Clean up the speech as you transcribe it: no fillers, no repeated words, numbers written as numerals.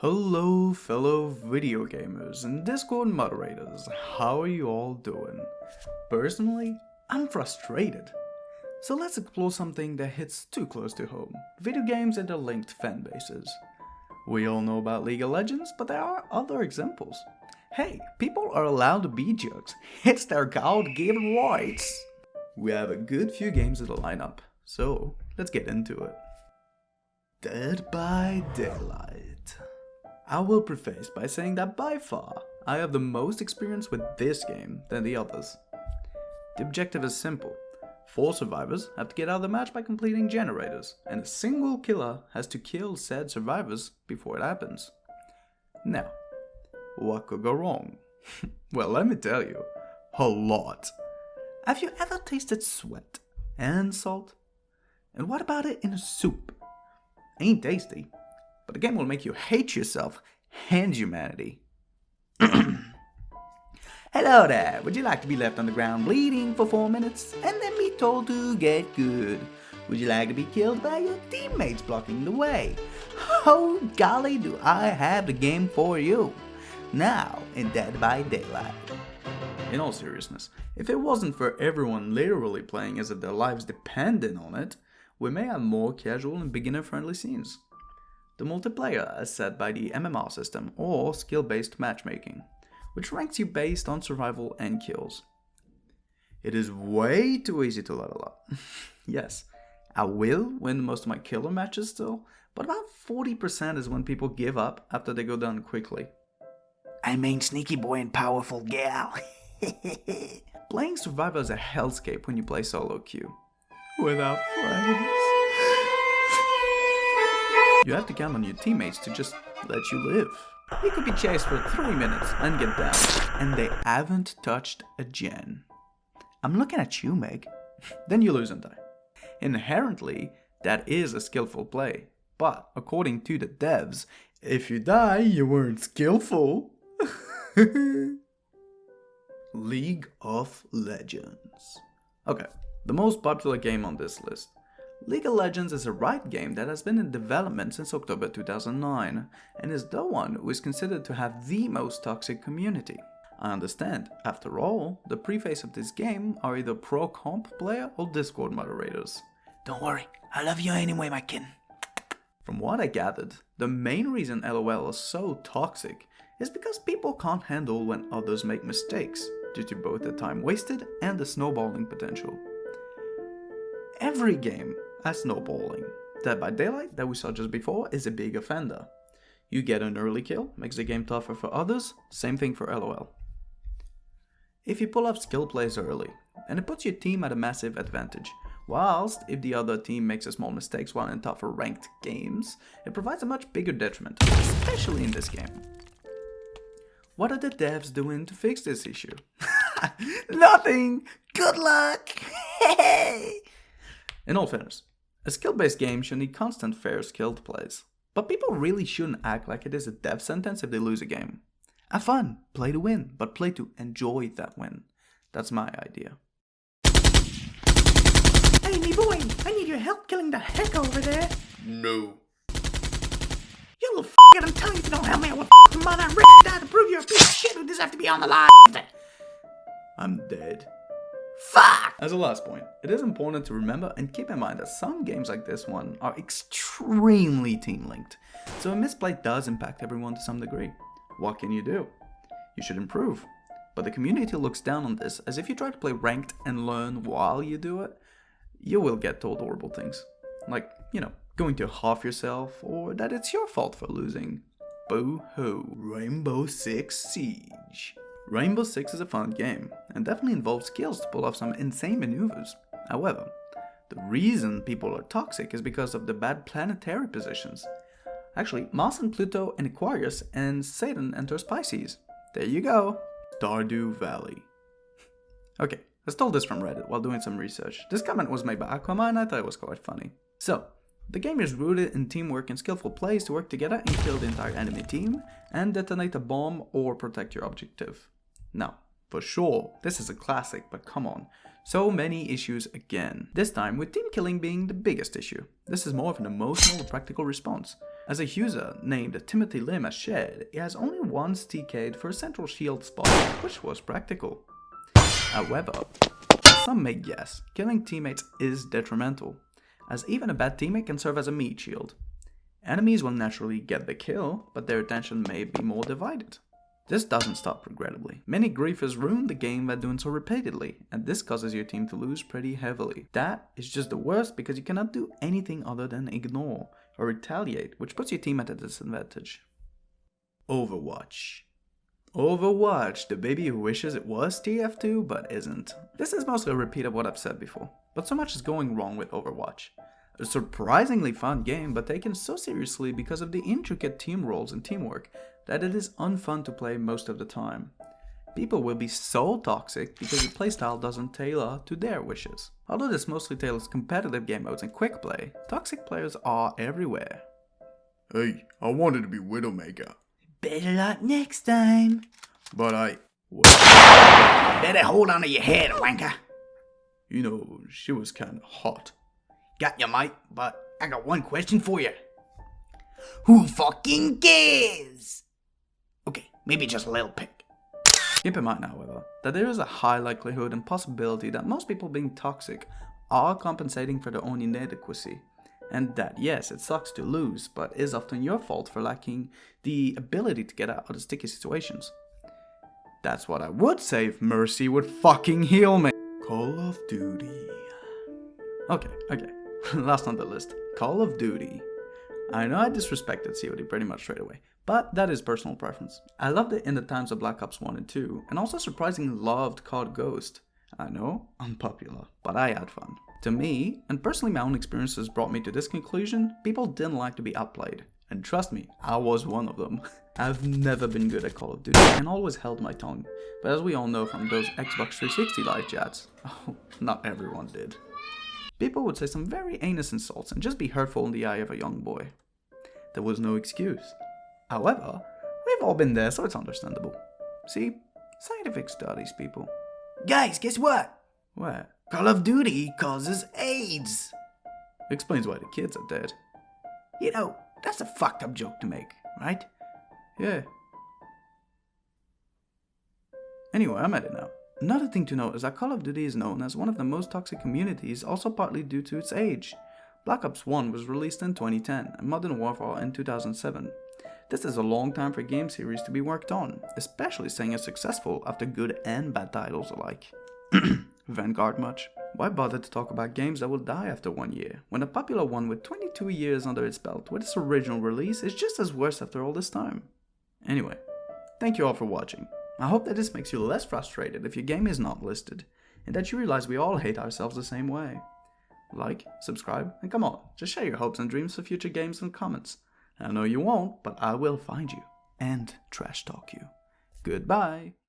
Hello fellow video gamers and Discord moderators, how are you all doing? Personally, I'm frustrated. So let's explore something that hits too close to home, video games and their linked fan bases. We all know about League of Legends, but there are other examples. Hey, people are allowed to be jerks, it's their God-given rights. We have a good few games in the lineup, so let's get into it. Dead by Daylight. I will preface by saying that by far, I have the most experience with this game than the others. The objective is simple. 4 survivors have to get out of the match by completing generators, and a single killer has to kill said survivors before it happens. Now, what could go wrong? Well, let me tell you, a lot. Have you ever tasted sweat and salt? And what about it in a soup? Ain't tasty. But the game will make you hate yourself and humanity. Hello there, would you like to be left on the ground bleeding for 4 minutes and then be told to get good? Would you like to be killed by your teammates blocking the way? Oh golly, do I have the game for you. Now in Dead by Daylight. In all seriousness, if it wasn't for everyone literally playing as if their lives depended on it, we may have more casual and beginner-friendly scenes. The multiplayer is set by the MMR system or skill-based matchmaking, which ranks you based on survival and kills. It is way too easy to level up. Yes, I will win most of my killer matches still, but about 40% is when people give up after they go down quickly. I mean sneaky boy and powerful gal. Playing survivor is a hellscape when you play solo queue. Without friends. You have to count on your teammates to just let you live. You could be chased for 3 minutes and get down, and they haven't touched a gen. I'm looking at you, Meg. Then you lose and die. Inherently, that is a skillful play, but according to the devs, if you die, you weren't skillful. League of Legends. Okay, the most popular game on this list. League of Legends is a Riot game that has been in development since October 2009 and is the one who is considered to have the most toxic community. I understand, after all, the preface of this game are either pro-comp player or Discord moderators. Don't worry, I love you anyway, my kin. From what I gathered, the main reason LOL is so toxic is because people can't handle when others make mistakes, due to both the time wasted and the snowballing potential. Every game has snowballing. Dead by Daylight, that we saw just before, is a big offender. You get an early kill, makes the game tougher for others, same thing for LOL. If you pull up skill plays early, and it puts your team at a massive advantage, whilst if the other team makes a small mistakes while in tougher ranked games, it provides a much bigger detriment, especially in this game. What are the devs doing to fix this issue? Nothing! Good luck! Hey! In all fairness, a skill-based game should need constant fair skilled plays. But people really shouldn't act like it is a death sentence if they lose a game. Have fun, play to win, but play to enjoy that win. That's my idea. Hey me boy, I need your help killing the heck over there. No. You little f***, I'm telling you, if you don't help me, I will f***ing mother and die to prove you're a piece of shit who deserves to be on the line. I'm dead. Fuck! As a last point, it is important to remember and keep in mind that some games like this one are extremely team-linked, so a misplay does impact everyone to some degree. What can you do? You should improve. But the community looks down on this as if you try to play ranked and learn while you do it, you will get told horrible things. Like, going to half yourself, or that it's your fault for losing. Boo-hoo. Rainbow Six Siege. Rainbow Six is a fun game, and definitely involves skills to pull off some insane maneuvers. However, the reason people are toxic is because of the bad planetary positions. Actually, Mars and Pluto in Aquarius, and Saturn enters Pisces. There you go. Stardew Valley. Okay, I stole this from Reddit while doing some research. This comment was made by Aquaman and I thought it was quite funny. So, the game is rooted in teamwork and skillful plays to work together and kill the entire enemy team, and detonate a bomb or protect your objective. Now, For sure, this is a classic, but come on. So many issues again. This time with team killing being the biggest issue. This is more of an emotional or practical response. As a user named Timothy Lim has shared, he has only once TK'd for a central shield spot, which was practical. However, some may guess, killing teammates is detrimental, as even a bad teammate can serve as a meat shield. Enemies will naturally get the kill, but their attention may be more divided. This doesn't stop regrettably. Many griefers ruin the game by doing so repeatedly, and this causes your team to lose pretty heavily. That is just the worst because you cannot do anything other than ignore or retaliate, which puts your team at a disadvantage. Overwatch. Overwatch, the baby who wishes it was TF2 but isn't. This is mostly a repeat of what I've said before, but so much is going wrong with Overwatch. A surprisingly fun game, but taken so seriously because of the intricate team roles and teamwork that it is unfun to play most of the time. People will be so toxic because the playstyle doesn't tailor to their wishes. Although this mostly tailors competitive game modes and quick play, toxic players are everywhere. Hey, I wanted to be Widowmaker. Better luck next time. But Better hold on to your head, wanker. you know, she was kinda hot. Got you, mate, but I got one question for you. Who fucking cares? Okay, maybe just a little pick. Keep in mind, however, that there is a high likelihood and possibility that most people being toxic are compensating for their own inadequacy. And that, yes, it sucks to lose, but is often your fault for lacking the ability to get out of sticky situations. That's what I would say if Mercy would fucking heal me. Call of Duty. Okay. Last on the list, Call of Duty. I know I disrespected COD pretty much straight away, but that is personal preference. I loved it in the times of Black Ops 1 and 2, and also surprisingly loved COD Ghost. I know, unpopular, but I had fun. To me, and personally my own experiences brought me to this conclusion, people didn't like to be outplayed. And trust me, I was one of them. I've never been good at Call of Duty and always held my tongue. But as we all know from those Xbox 360 live chats, not everyone did. People would say some very heinous insults and just be hurtful in the eye of a young boy. There was no excuse. However, we've all been there, so it's understandable. See, scientific studies, people. Guys, guess what? What? Call of Duty causes AIDS. Explains why the kids are dead. You know, that's a fucked up joke to make, right? Yeah. Anyway, I'm at it now. Another thing to note is that Call of Duty is known as one of the most toxic communities, also partly due to its age. Black Ops 1 was released in 2010 and Modern Warfare in 2007. This is a long time for a game series to be worked on, especially staying as successful after good and bad titles alike. Vanguard much? Why bother to talk about games that will die after 1 year, when a popular one with 22 years under its belt with its original release is just as worse after all this time? Anyway, thank you all for watching. I hope that this makes you less frustrated if your game is not listed, and that you realize we all hate ourselves the same way. Like, subscribe, and come on, just share your hopes and dreams for future games in the comments. I know you won't, but I will find you, and trash talk you. Goodbye!